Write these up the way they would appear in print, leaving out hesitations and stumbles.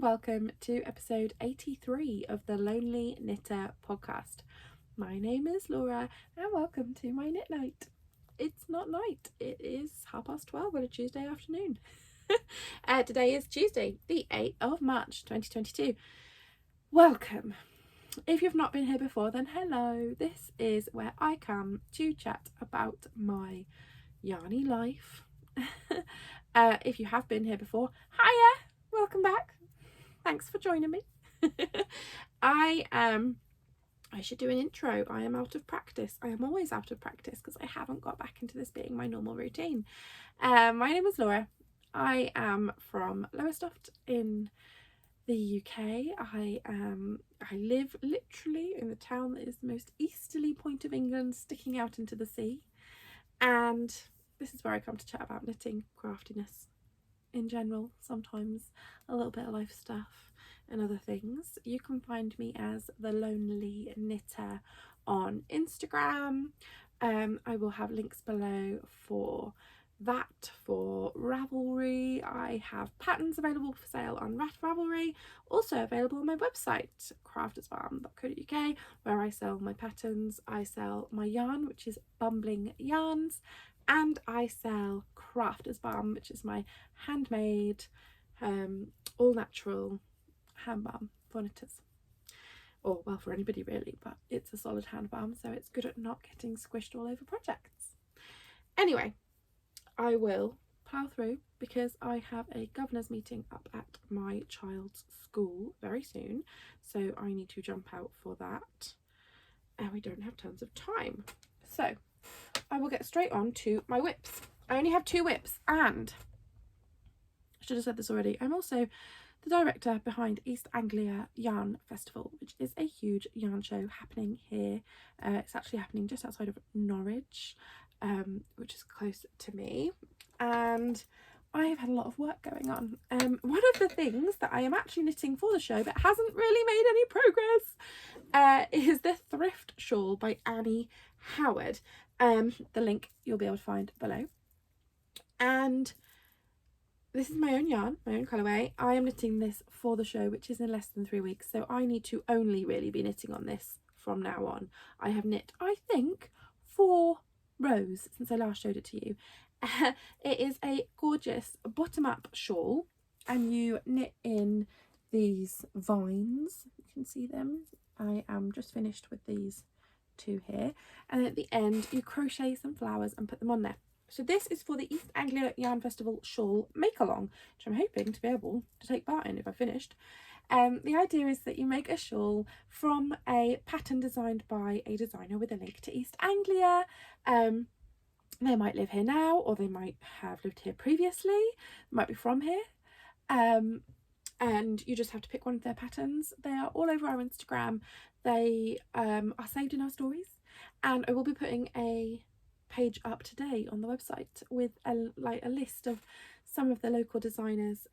welcome to episode 83 of the Lonely Knitter podcast. My name is Laura and welcome to my knit night. It's not night, it is 12:30 on a Tuesday afternoon. Today is Tuesday, the 8th of March 2022. Welcome. If you've not been here before, then hello. This is where I come to chat about my yarny life. If you have been here before, hiya, welcome back. Thanks for joining me. I should do an intro. I am out of practice. I am always out of practice because I haven't got back into this being my normal routine. My name is Laura. I am from Lowestoft in the UK. I live literally in the town that is the most easterly point of England, sticking out into the sea. And this is where I come to chat about knitting, craftiness in general, sometimes a little bit of life stuff and other things. You can find me as the Lonely Knitter on Instagram. I will have links below for that, for Ravelry. I have patterns available for sale on Ravelry, also available on my website craftersfarm.co.uk, where I sell my patterns. I sell my yarn, which is Bumbling yarns, and I sell Crafters Balm, which is my handmade, all natural hand balm for knitters. Or, well, for anybody really, but it's a solid hand balm, so it's good at not getting squished all over projects. Anyway, I will plough through because I have a governor's meeting up at my child's school very soon, so I need to jump out for that, and we don't have tons of time. So I will get straight on to my whips. I only have 2 whips, and I should have said this already, I'm also the director behind East Anglia Yarn Festival, which is a huge yarn show happening here. It's actually happening just outside of Norwich, which is close to me, and I have had a lot of work going on. One of the things that I am actually knitting for the show but hasn't really made any progress is the Thrift Shawl by Anni Howard. The link you'll be able to find below. And this is my own yarn, my own colourway. I am knitting this for the show, which is in less than 3 weeks, so I need to only really be knitting on this from now on. I have knit, I think, 4 rows since I last showed it to you. It is a gorgeous bottom-up shawl, and you knit in these vines. You can see them. I am just finished with these 2 here, and at the end you crochet some flowers and put them on there. So this is for the East Anglia Yarn Festival Shawl Make Along, which I'm hoping to be able to take part in if I finished. The idea is that you make a shawl from a pattern designed by a designer with a link to East Anglia. They might live here now, or they might have lived here previously, they might be from here. And you just have to pick one of their patterns. They are all over our Instagram. They are saved in our stories, and I will be putting a page up today on the website with a list of some of the local designers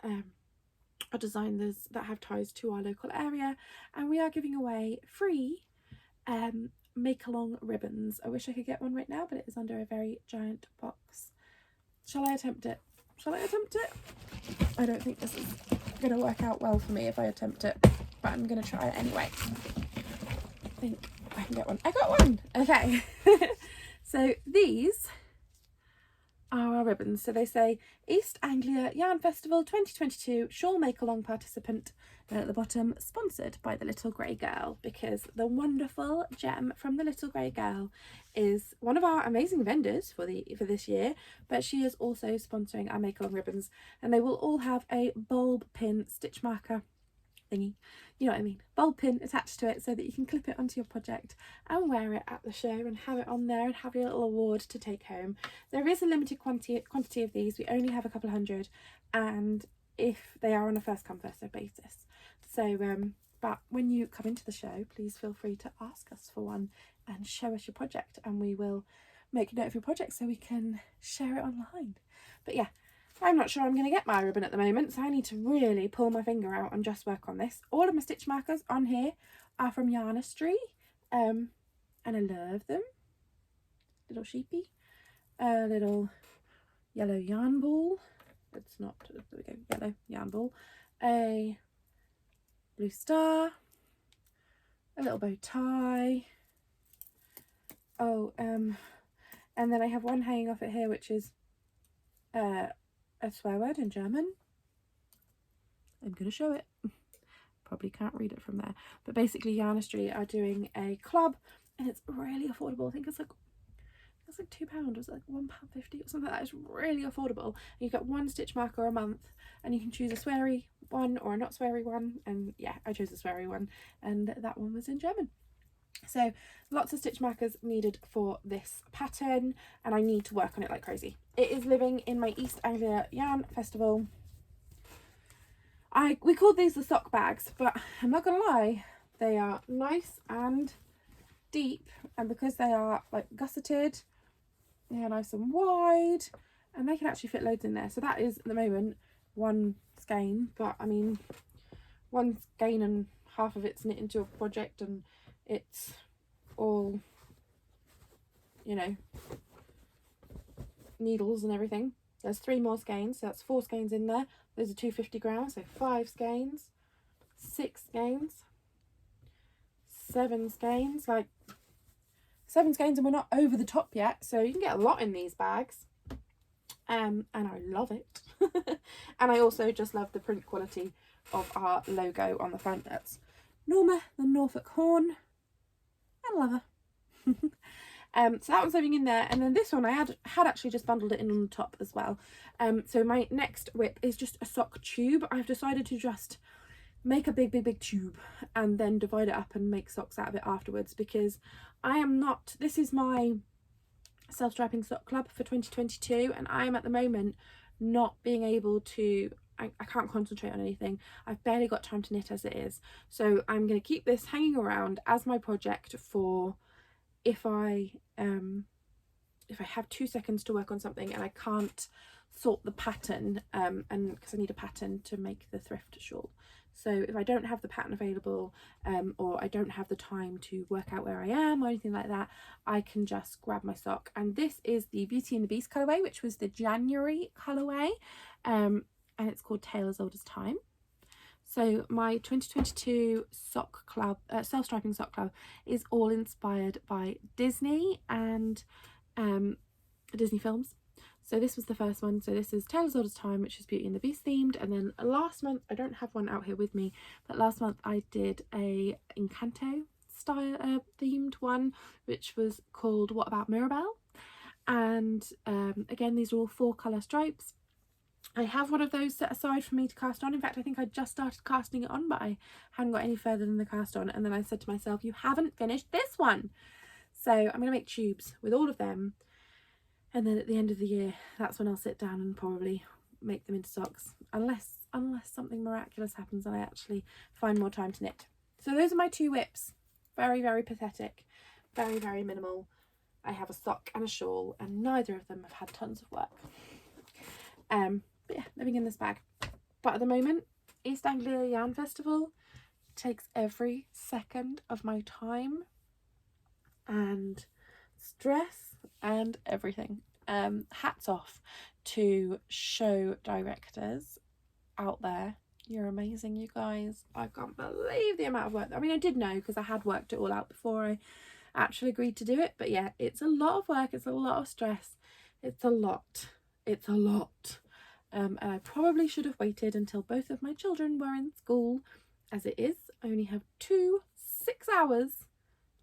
or designers that have ties to our local area, and we are giving away free make along ribbons. I wish I could get one right now, but it is under a very giant box. Shall I attempt it? I don't think this is going to work out well for me if I attempt it, but I'm going to try it anyway. I think I can get one. I got one! Okay. So these are our ribbons. So they say East Anglia Yarn Festival 2022 Shawl Make Along participant, and at the bottom, sponsored by the Little Grey Girl, because the wonderful Gem from the Little Grey Girl is one of our amazing vendors for this year, but she is also sponsoring our Make Along ribbons, and they will all have a bulb pin stitch marker thingy, you know what I mean, bulb pin attached to it so that you can clip it onto your project and wear it at the show and have it on there and have your little award to take home. There is a limited quantity of these. We only have a couple hundred, and if they are on a first come first served basis. So but when you come into the show, please feel free to ask us for one and show us your project, and we will make a note of your project so we can share it online. But yeah, I'm not sure I'm going to get my ribbon at the moment, so I need to really pull my finger out and just work on this. All of my stitch markers on here are from Yarnistry, and I love them. Little sheepy, a little yellow yarn ball. It's not, there we go, yellow yarn ball. A blue star, a little bow tie. Oh, and then I have one hanging off it here, which is a swear word in German. I'm going to show it. Probably can't read it from there. But basically, Yarnistry are doing a club, and it's really affordable. I think it's like £2. It's like £1.50 or something like that. It's really affordable. And you get one stitch marker a month, and you can choose a sweary one or a not sweary one. And yeah, I chose a sweary one, and that one was in German. So lots of stitch markers needed for this pattern, and I need to work on it like crazy. It is living in my East Anglia Yarn Festival. We called these the sock bags, but I'm not gonna lie, they are nice and deep, and because they are like gusseted, they are nice and wide, and they can actually fit loads in there. So that is at the moment one skein, but I mean, one skein and half of it's knit into a project, and it's all, you know, needles and everything. There's 3 more skeins, so that's 4 skeins in there. Those are 250 grams, so 5 skeins, 6 skeins, 7 skeins, like 7 skeins, and we're not over the top yet, so you can get a lot in these bags. And I love it. And I also just love the print quality of our logo on the front. That's Norma, the Norfolk Horn. I love her. So that one's living in there, and then this one I had actually just bundled it in on the top as well. So my next whip is just a sock tube. I've decided to just make a big tube and then divide it up and make socks out of it afterwards, because this is my self-striping sock club for 2022, and I am at the moment not being able to, I can't concentrate on anything. I've barely got time to knit as it is, so I'm going to keep this hanging around as my project for if I have 2 seconds to work on something and I can't sort the pattern, and because I need a pattern to make the thrift shawl. So if I don't have the pattern available, or I don't have the time to work out where I am or anything like that, I can just grab my sock. And this is the Beauty and the Beast colourway, which was the January colourway, and it's called Tale as Old as Time. So my 2022 sock club, self-striping sock club, is all inspired by Disney and Disney films. So this was the first one. So this is Tale as Old as Time, which is Beauty and the Beast themed. And then last month, I don't have one out here with me, but last month I did a Encanto style themed one, which was called What About Mirabelle? And again, these are all 4 colour stripes. I have one of those set aside for me to cast on. In fact, I think I just started casting it on, but I hadn't got any further than the cast on. And then I said to myself, you haven't finished this one. So I'm going to make tubes with all of them. And then at the end of the year, that's when I'll sit down and probably make them into socks. Unless something miraculous happens and I actually find more time to knit. So those are my 2 whips. Very, very pathetic. Very, very minimal. I have a sock and a shawl, and neither of them have had tons of work. But yeah, living in this bag. But at the moment, East Anglia Yarn Festival takes every second of my time and stress and everything. Hats off to show directors out there. You're amazing, you guys. I can't believe the amount of work. I mean, I did know because I had worked it all out before I actually agreed to do it. But yeah, it's a lot of work. It's a lot of stress. It's a lot. It's a lot. And I probably should have waited until both of my children were in school. As it is, I only have 2 6 hours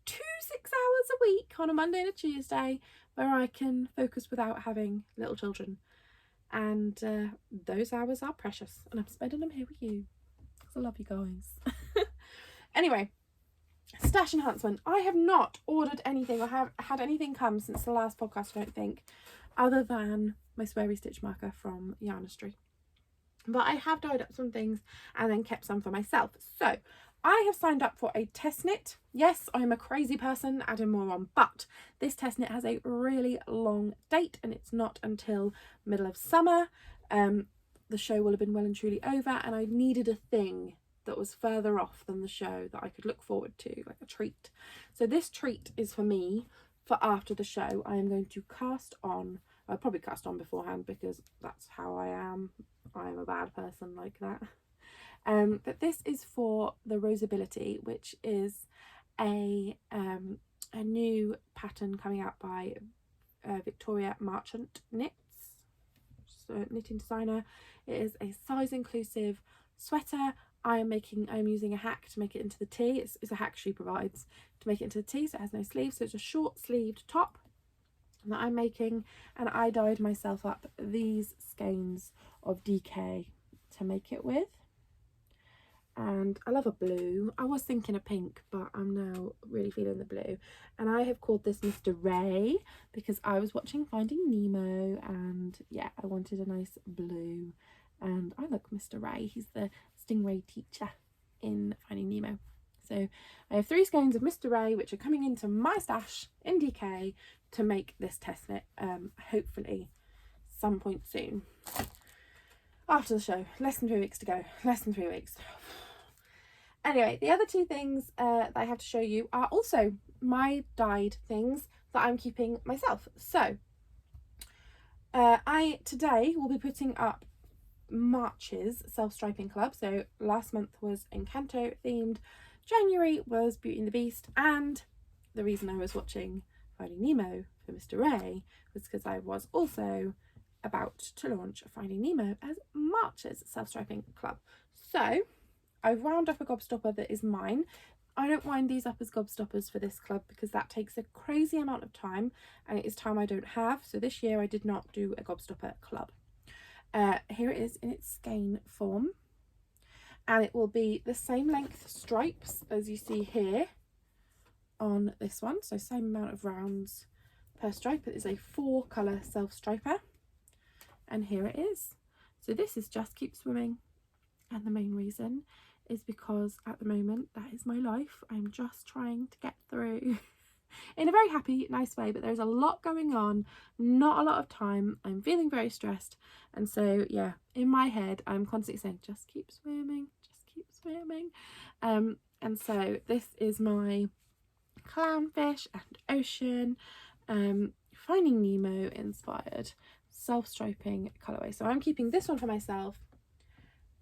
a week on a Monday and a Tuesday where I can focus without having little children. And those hours are precious, and I'm spending them here with you because I love you guys. Anyway, stash enhancement. I have not ordered anything or have had anything come since the last podcast, I don't think, other than my sweary stitch marker from Yarnistry. But I have dyed up some things and then kept some for myself. So I have signed up for a test knit. Yes, I'm a crazy person, adding more on, but this test knit has a really long date and it's not until middle of summer. The show will have been well and truly over, and I needed a thing that was further off than the show that I could look forward to, like a treat. So this treat is for me for after the show. I am going to cast on, I'll probably cast on beforehand because that's how I am. I'm a bad person like that. But this is for the Rosability, which is a new pattern coming out by Victoria Marchant Knits, knitting designer. It is a size inclusive sweater. I'm using a hack to make it into the tee. It's a hack she provides to make it into the tee, so it has no sleeves, so it's a short sleeved top that I'm making, and I dyed myself up these skeins of DK to make it with. And I love a blue. I was thinking a pink, but I'm now really feeling the blue. And I have called this Mr. Ray because I was watching Finding Nemo, and yeah, I wanted a nice blue. And I like Mr. Ray. He's the stingray teacher in Finding Nemo. So I have 3 skeins of Mr. Ray, which are coming into my stash in DK to make this test knit, hopefully some point soon. After the show, less than 3 weeks to go, less than 3 weeks. Anyway, the other 2 things that I have to show you are also my dyed things that I'm keeping myself. So I today will be putting up March's self-striping club. So last month was Encanto themed, January was Beauty and the Beast, and the reason I was watching Finding Nemo for Mr. Ray was because I was also about to launch Finding Nemo as March's self-striping club. So I've wound up a gobstopper that is mine. I don't wind these up as gobstoppers for this club because that takes a crazy amount of time, and it is time I don't have. So this year I did not do a gobstopper club. Here it is in its skein form, and it will be the same length stripes as you see here on this one, so same amount of rounds per stripe. It is a 4 colour self striper, and here it is. So this is Just Keep Swimming, and the main reason is because at the moment that is my life. I'm just trying to get through in a very happy, nice way, but there's a lot going on, not a lot of time. I'm feeling very stressed, and so yeah, in my head I'm constantly saying just keep swimming, just keep swimming. And so this is my clownfish and ocean Finding Nemo inspired self-striping colourway. So I'm keeping this one for myself.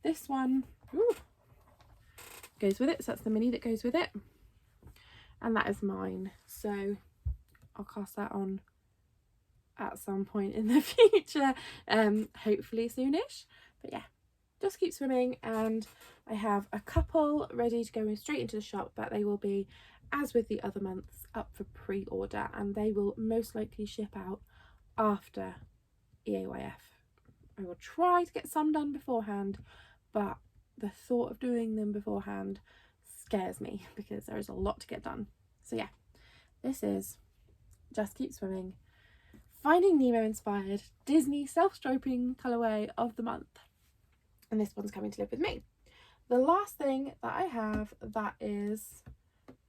This one goes with it, so that's the mini that goes with it, and that is mine. So I'll cast that on at some point in the future, hopefully soonish. But yeah, Just Keep Swimming, and I have a couple ready to go straight into the shop, but they will be, as with the other months, up for pre-order, and they will most likely ship out after EAYF. I will try to get some done beforehand, but the thought of doing them beforehand scares me because there is a lot to get done. So yeah, this is Just Keep Swimming, Finding Nemo inspired Disney self-striping colourway of the month, and this one's coming to live with me. The last thing that I have that is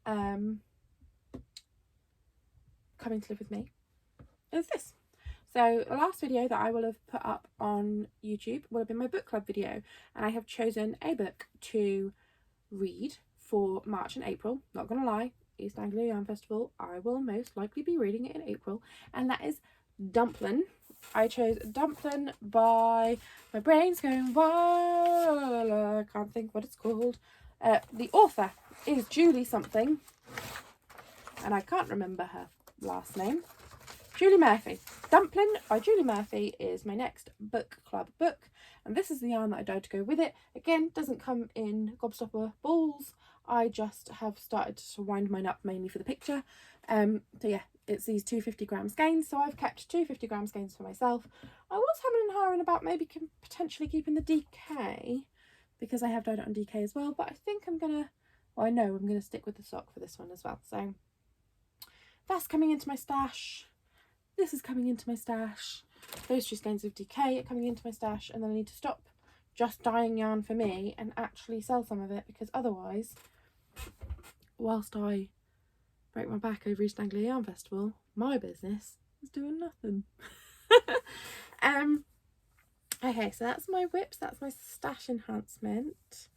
coming to live with me is this. So the last video that I will have put up on YouTube will have been my book club video, and I have chosen a book to read for March and April. Not gonna lie, East Anglia Yarn Festival, I will most likely be reading it in April, and that is Dumpling. I chose Dumpling by, my brain's going wild, I can't think what it's called. The author is Julie something, and I can't remember her last name. Julie Murphy. Dumpling by Julie Murphy is my next book club book, and this is the yarn that I dyed to go with it. Again, doesn't come in gobstopper balls. I just have started to wind mine up mainly for the picture. So yeah, it's these 250-gram skeins, so I've kept 250-gram skeins for myself. I was humming and hawing about maybe potentially keeping the DK because I have dyed it on DK as well, but I think I'm gonna, well, I know I'm gonna stick with the sock for this one as well. So that's coming into my stash. This is coming into my stash. Those 2 skeins of DK are coming into my stash, and then I need to stop just dyeing yarn for me and actually sell some of it, because otherwise, whilst I break my back over East Anglia Yarn Festival, my business is doing nothing. Okay, so that's my whips, that's my stash enhancement.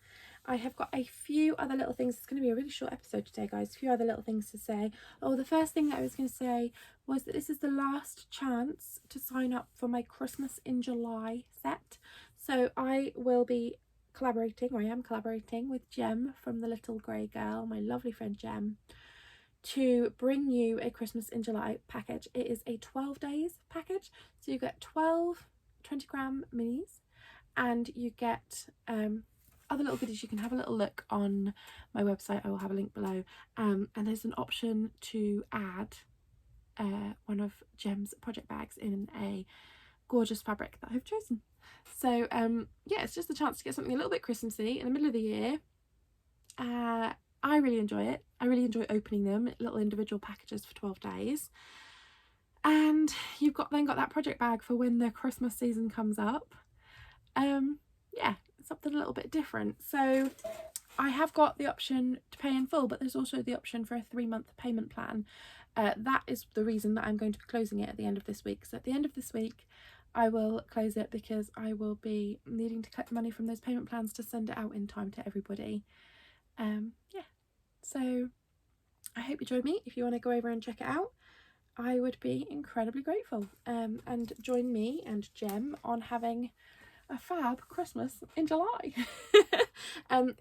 I have got a few other little things. It's going to be a really short episode today, guys. A few other little things to say. Oh, the first thing that I was going to say was that this is the last chance to sign up for my Christmas in July set. So I will be collaborating, or I am collaborating with Jem from The Little Grey Girl, my lovely friend Jem, to bring you a Christmas in July package. It is a 12 days package, so you get 12 20-gram minis, and you get other little goodies. You can have a little look on my website. I will have a link below, and there's an option to add one of Jem's project bags in a gorgeous fabric that I've chosen. So yeah, it's just a chance to get something a little bit Christmassy in the middle of the year. I really enjoy it. I really enjoy opening them, little individual packages for 12 days. And you've then got that project bag for when the Christmas season comes up. Yeah, something a little bit different. So I have got the option to pay in full, but there's also the option for a 3-month payment plan. That is the reason that I'm going to be closing it at the end of this week. So at the end of this week, I will close it because I will be needing to collect money from those payment plans to send it out in time to everybody. Yeah, so I hope you join me. If you want to go over and check it out, I would be incredibly grateful, and join me and Jem on having a fab Christmas in July.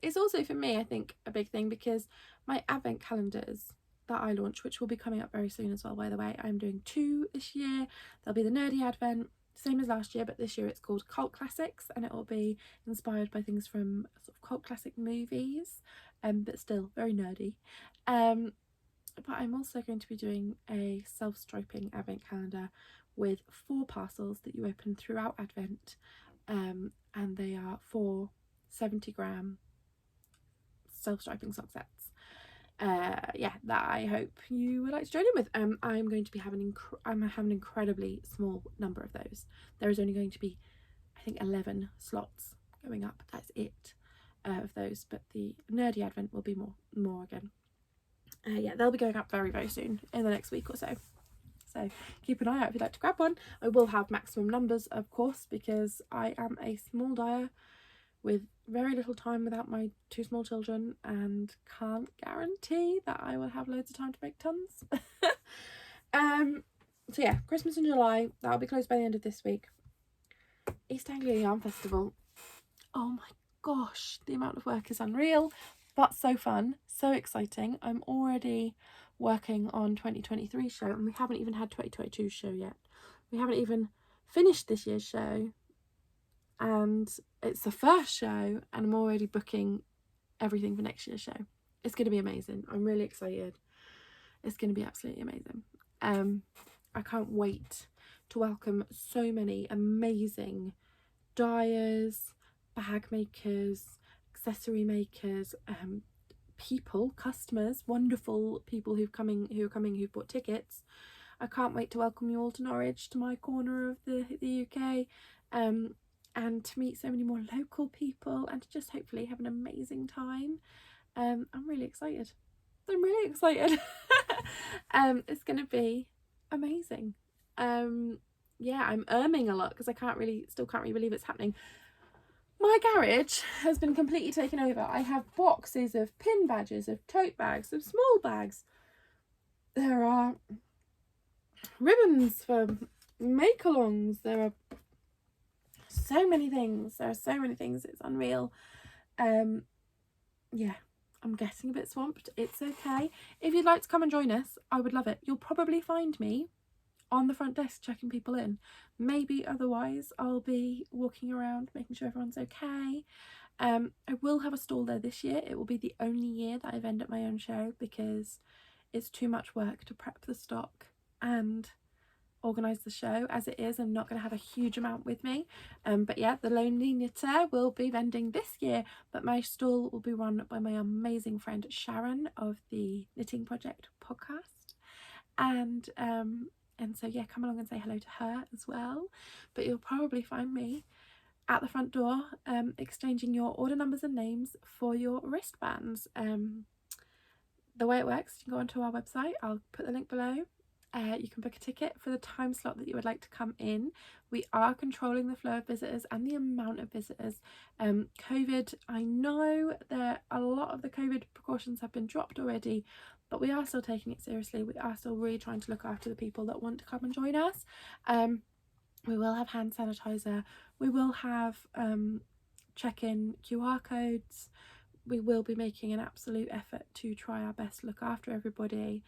It's also, for me, I think a big thing, because my advent calendars that I launch, which will be coming up very soon as well, by the way, I'm doing 2 this year. There'll be the nerdy advent, same as last year, but this year it's called Cult Classics, and it will be inspired by things from sort of cult classic movies, but still very nerdy. But I'm also going to be doing a self-striping advent calendar with 4 parcels that you open throughout Advent, and they are 4 70-gram self-striping sock sets. Yeah, that I hope you would like to join in with. I'm going to be having an incredibly small number of those. There is only going to be, I think, 11 slots going up. That's it, of those. But the nerdy advent will be more again. Yeah, they'll be going up very, very soon, in the next week or so. So keep an eye out if you'd like to grab one. I will have maximum numbers, of course, because I am a small dyer with very little time without my 2 small children, and can't guarantee that I will have loads of time to make tons. So yeah, Christmas in July, that'll be closed by the end of this week. East Anglia Yarn Festival. Oh my gosh, the amount of work is unreal, but so fun, so exciting. I'm already working on 2023 show, and we haven't even had 2022 show yet. We haven't even finished this year's show, and it's the first show, and I'm already booking everything for next year's show. It's going to be amazing. I'm really excited. It's going to be absolutely amazing. I can't wait to welcome so many amazing dyers, bag makers, accessory makers, people, customers, wonderful people who've bought tickets. I can't wait to welcome you all to Norwich, to my corner of the UK, and to meet so many more local people, and to just hopefully have an amazing time. I'm really excited. It's gonna be amazing. Yeah, I'm a lot because I still can't really believe it's happening. My garage has been completely taken over. I have boxes of pin badges, of tote bags, of small bags. There are ribbons for make-alongs. There are so many things. It's unreal. Yeah, I'm getting a bit swamped. It's okay. If you'd like to come and join us, I would love it. You'll probably find me on the front desk checking people in. Maybe otherwise I'll be walking around making sure everyone's okay. I will have a stall there this year. It will be the only year that I vend at my own show, because it's too much work to prep the stock and organise the show as it is. I'm not going to have a huge amount with me, but yeah, the Lonely Knitter will be vending this year, but my stall will be run by my amazing friend Sharon of the Knitting Project podcast, and so yeah, come along and say hello to her as well. But you'll probably find me at the front door, exchanging your order numbers and names for your wristbands. The way it works, you can go onto our website. I'll put the link below. You can book a ticket for the time slot that you would like to come in. We are controlling the flow of visitors and the amount of visitors. COVID, I know that a lot of the COVID precautions have been dropped already, but we are still taking it seriously. We are still really trying to look after the people that want to come and join us. We will have hand sanitizer. We will have check in QR codes. We will be making an absolute effort to try our best to look after everybody.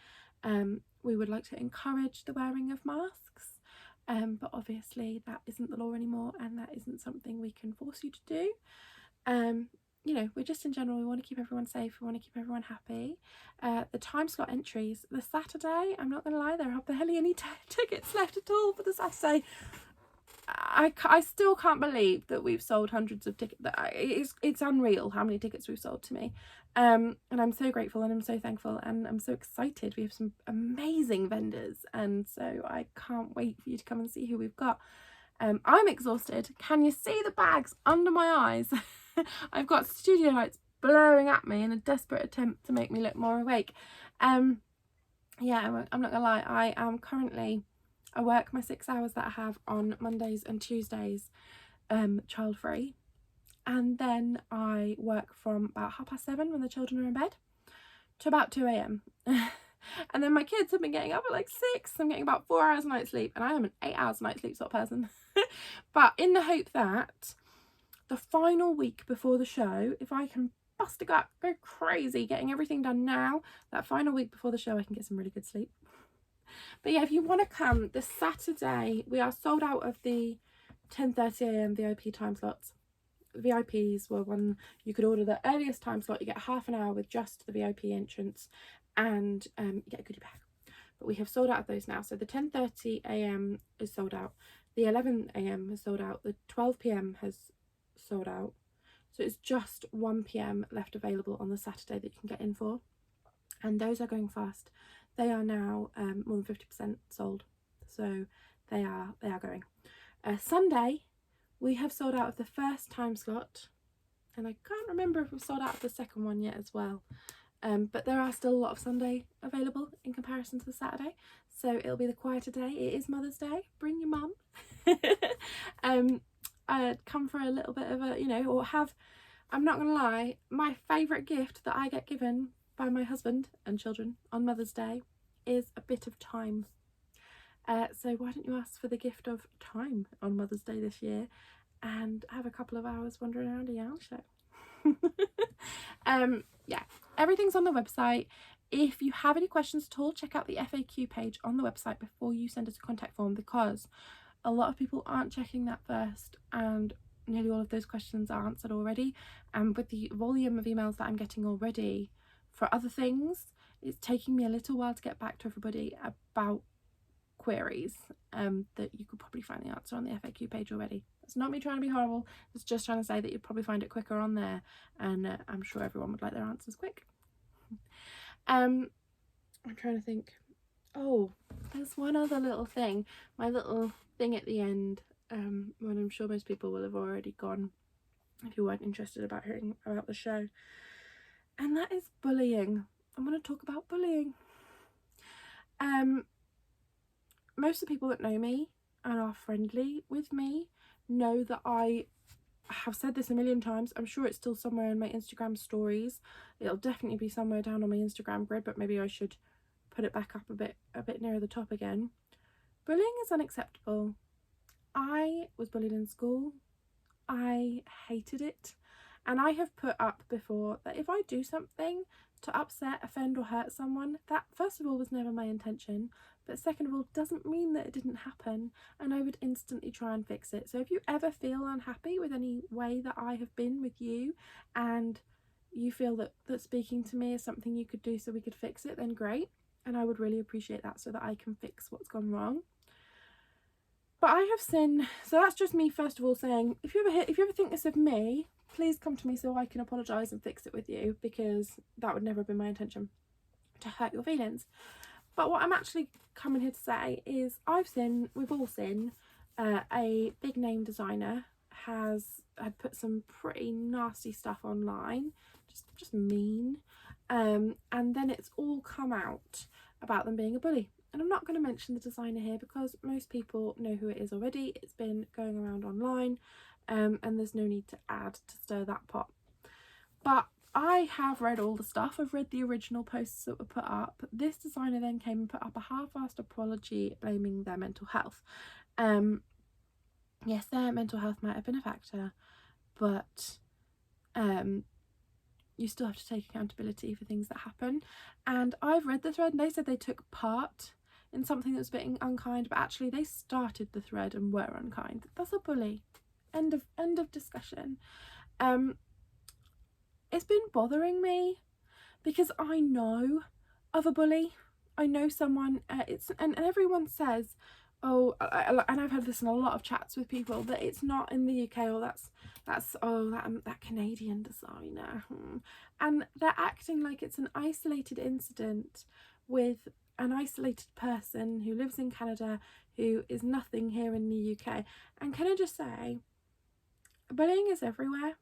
We would like to encourage the wearing of masks, but obviously that isn't the law anymore, and that isn't something we can force you to do. You know, we're just in general, we want to keep everyone safe, we want to keep everyone happy. The time slot entries, the Saturday, I'm not going to lie, there are barely any tickets left at all for the Saturday. I still can't believe that we've sold hundreds of tickets. It's unreal how many tickets we've sold to me. And I'm so grateful and I'm so thankful and I'm so excited. We have some amazing vendors, and so I can't wait for you to come and see who we've got. I'm exhausted. Can you see the bags under my eyes? I've got studio lights blowing at me in a desperate attempt to make me look more awake. Yeah, I'm not gonna lie, I work my 6 hours that I have on Mondays and Tuesdays child free, and then I work from about 7:30 when the children are in bed to about 2 a.m. And then my kids have been getting up at like 6. I'm getting about 4 hours night sleep, and I am an 8 hours night sleep sort of person. But in the hope that the final week before the show, if I can bust a gut, go crazy getting everything done now, that final week before the show I can get some really good sleep. But yeah, if you want to come this Saturday, we are sold out of the 10:30 a.m. VIP time slots. VIPs were one, you could order the earliest time slot, you get half an hour with just the VIP entrance, and you get a goodie bag. But we have sold out of those now. So the 10:30 a.m. is sold out, the 11 a.m. has sold out, the 12 p.m. has sold out. So it's just 1 p.m. left available on the Saturday that you can get in for, and those are going fast. They are now more than 50% sold, so they are going. Sunday, we have sold out of the first time slot, and I can't remember if we've sold out of the second one yet as well. But there are still a lot of Sunday available in comparison to the Saturday, so it'll be the quieter day. It is Mother's Day. Bring your mum. Come for a little bit of a, you know, or have. I'm not gonna lie, my favourite gift that I get given by my husband and children on Mother's Day is a bit of time. So why don't you ask for the gift of time on Mother's Day this year and have a couple of hours wandering around a yarn show. Yeah, everything's on the website. If you have any questions at all, check out the FAQ page on the website before you send us a contact form, because a lot of people aren't checking that first, and nearly all of those questions are answered already. And with the volume of emails that I'm getting already for other things, it's taking me a little while to get back to everybody about queries that you could probably find the answer on the FAQ page already. It's not me trying to be horrible, it's just trying to say that you'd probably find it quicker on there, and I'm sure everyone would like their answers quick. I'm trying to think. Oh, there's one other little thing, my little thing at the end, when I'm sure most people will have already gone if you weren't interested about hearing about the show, and that is bullying. I'm going to talk about bullying. Most of the people that know me and are friendly with me know that I have said this a million times. I'm sure it's still somewhere in my Instagram stories. It'll definitely be somewhere down on my Instagram grid, but maybe I should put it back up a bit nearer the top again. Bullying is unacceptable. I was bullied in school. I hated it, and I have put up before that if I do something to upset, offend or hurt someone, that first of all was never my intention, but second of all doesn't mean that it didn't happen, and I would instantly try and fix it. So if you ever feel unhappy with any way that I have been with you, and you feel that speaking to me is something you could do so we could fix it, then great, and I would really appreciate that so that I can fix what's gone wrong. But I have sinned, so that's just me first of all saying, if you ever think this of me, please come to me so I can apologise and fix it with you, because that would never have been my intention, to hurt your feelings. But what I'm actually coming here to say is we've all sinned. A big name designer had put some pretty nasty stuff online, just mean, and then it's all come out about them being a bully. And I'm not going to mention the designer here because most people know who it is already. It's been going around online, and there's no need to add to stir that pot. But I have read all the stuff. I've read the original posts that were put up. This designer then came and put up a half-assed apology blaming their mental health. Yes, their mental health might have been a factor, but you still have to take accountability for things that happen. And I've read the thread and they said they took part in something that was a bit unkind, but actually they started the thread and were unkind. That's a bully. End of discussion. It's been bothering me because I know of a bully. I know someone, and everyone says, oh, and I've had this in a lot of chats with people, that it's not in the UK, or that Canadian designer, and they're acting like it's an isolated incident with an isolated person who lives in Canada who is nothing here in the UK. And can I just say, bullying is everywhere.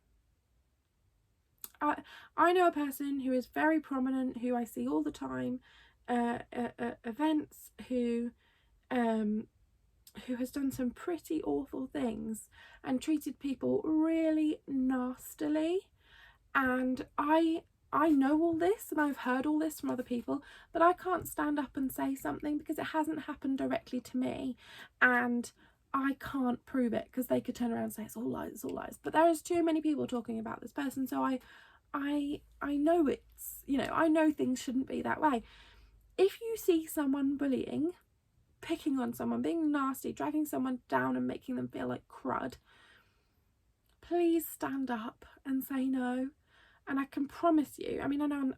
I know a person who is very prominent, who I see all the time at events, who has done some pretty awful things and treated people really nastily. And I know all this and I've heard all this from other people, but I can't stand up and say something because it hasn't happened directly to me, and I can't prove it, because they could turn around and say it's all lies, it's all lies. But there is too many people talking about this person, so I know it's, you know, I know things shouldn't be that way. If you see someone bullying, picking on someone, being nasty, dragging someone down and making them feel like crud, please stand up and say no. And I can promise you, I mean, I know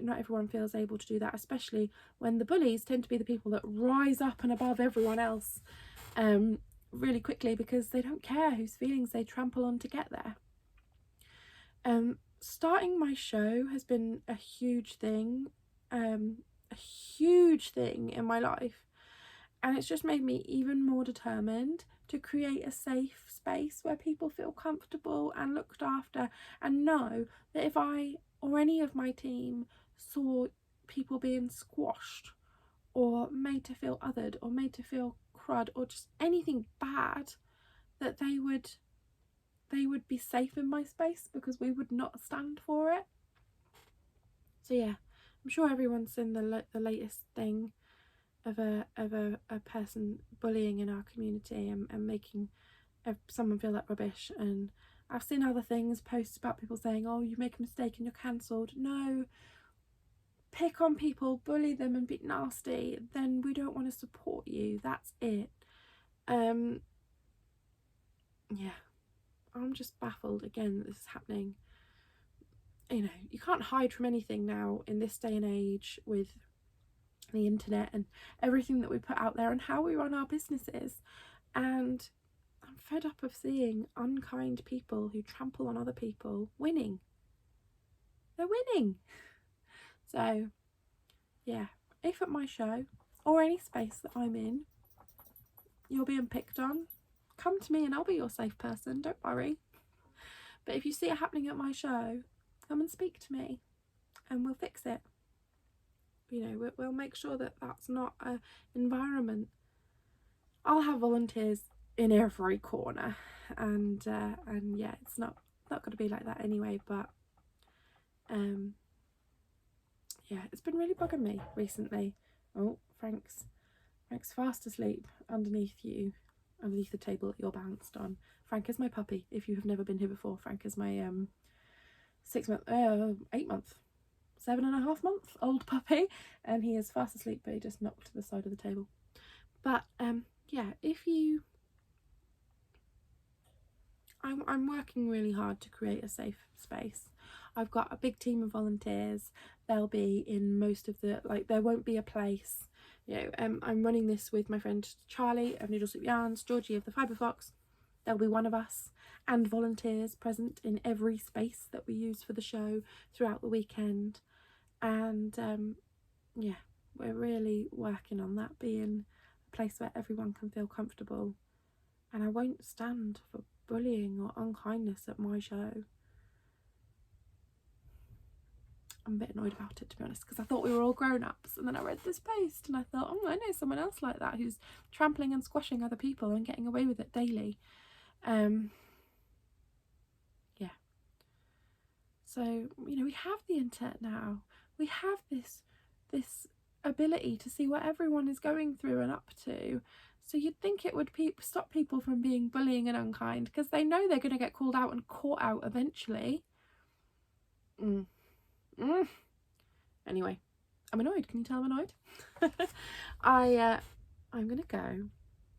not everyone feels able to do that, especially when the bullies tend to be the people that rise up and above everyone else really quickly, because they don't care whose feelings they trample on to get there. Starting my show has been a huge thing in my life, and it's just made me even more determined to create a safe space where people feel comfortable and looked after, and know that if I or any of my team saw people being squashed or made to feel othered or made to feel crud or just anything bad, that they would be safe in my space, because we would not stand for it. So yeah, I'm sure everyone's seen the latest thing of a person bullying in our community and making someone feel like rubbish. And I've seen other things, posts about people saying, oh, you make a mistake and you're cancelled. No, pick on people, bully them and be nasty, then we don't want to support you. That's it. Yeah, I'm just baffled again that this is happening. You know, you can't hide from anything now in this day and age with the internet and everything that we put out there and how we run our businesses. And I'm fed up of seeing unkind people who trample on other people winning. They're winning. So yeah, if at my show or any space that I'm in you're being picked on, come to me and I'll be your safe person, don't worry. But if you see it happening at my show, come and speak to me and we'll fix it. You know, we'll make sure that that's not an environment. I'll have volunteers in every corner, and yeah, it's not going to be like that anyway. But yeah, it's been really bugging me recently. Oh, Frank's fast asleep underneath the table that you're bounced on. Frank is my puppy. If you have never been here before, Frank is my 7.5 month old puppy, and he is fast asleep, but he just knocked to the side of the table. But yeah, I'm working really hard to create a safe space. I've got a big team of volunteers. They'll be in most of the, like, there won't be a place, you know. I'm running this with my friend Charlie of Noodle Soup Yarns, Georgie of the Fibre Fox. There'll be one of us and volunteers present in every space that we use for the show throughout the weekend. And yeah, we're really working on that being a place where everyone can feel comfortable. And I won't stand for bullying or unkindness at my show. I'm a bit annoyed about it, to be honest, because I thought we were all grown-ups, and then I read this post and I thought, oh, I know someone else like that who's trampling and squashing other people and getting away with it daily. Yeah. So, you know, we have the internet now. We have this ability to see what everyone is going through and up to. So you'd think it would stop people from being bullying and unkind, because they know they're going to get called out and caught out eventually. Anyway, I'm annoyed. Can you tell I'm annoyed? I'm going to go,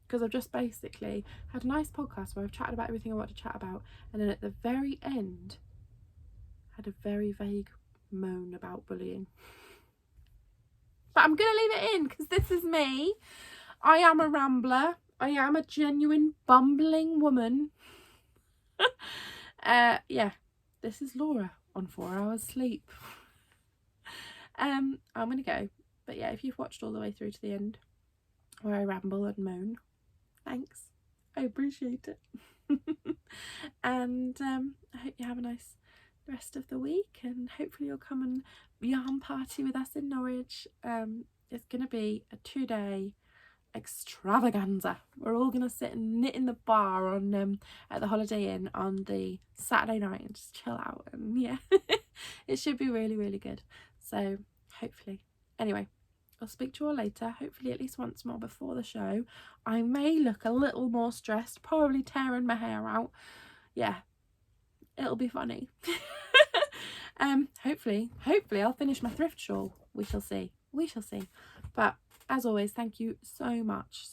because I've just basically had a nice podcast where I've chatted about everything I want to chat about, and then at the very end had a very vague moan about bullying. But I'm going to leave it in, because this is me. I am a rambler. I am a genuine bumbling woman. Yeah, this is Laura on 4 hours sleep. I'm going to go. But yeah, if you've watched all the way through to the end where I ramble and moan, thanks. I appreciate it. And I hope you have a nice rest of the week, and hopefully you'll come and yarn party with us in Norwich. It's going to be a 2-day extravaganza. We're all going to sit and knit in the bar on at the Holiday Inn on the Saturday night and just chill out, and yeah, it should be really, really good. So hopefully, anyway, I'll speak to you all later, hopefully at least once more before the show. I may look a little more stressed, probably tearing my hair out. Yeah, it'll be funny. Hopefully I'll finish my thrift shawl. We shall see. But as always, thank you so much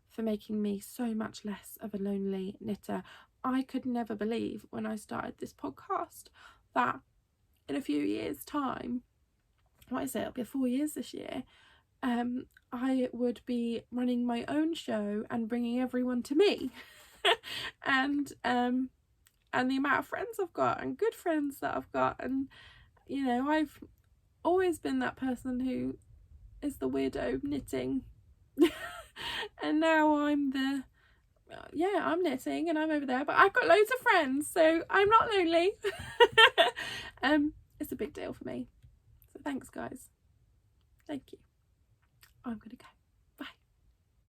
for making me so much less of a lonely knitter. I could never believe when I started this podcast that in a few years' time, what is it, it'll be 4 years this year, I would be running my own show and bringing everyone to me. And the amount of friends I've got, and good friends that I've got, and you know, I've always been that person who is the weirdo knitting. And now I'm the I'm knitting and I'm over there, but I've got loads of friends, so I'm not lonely. It's a big deal for me, so thanks guys. Thank you. I'm gonna go.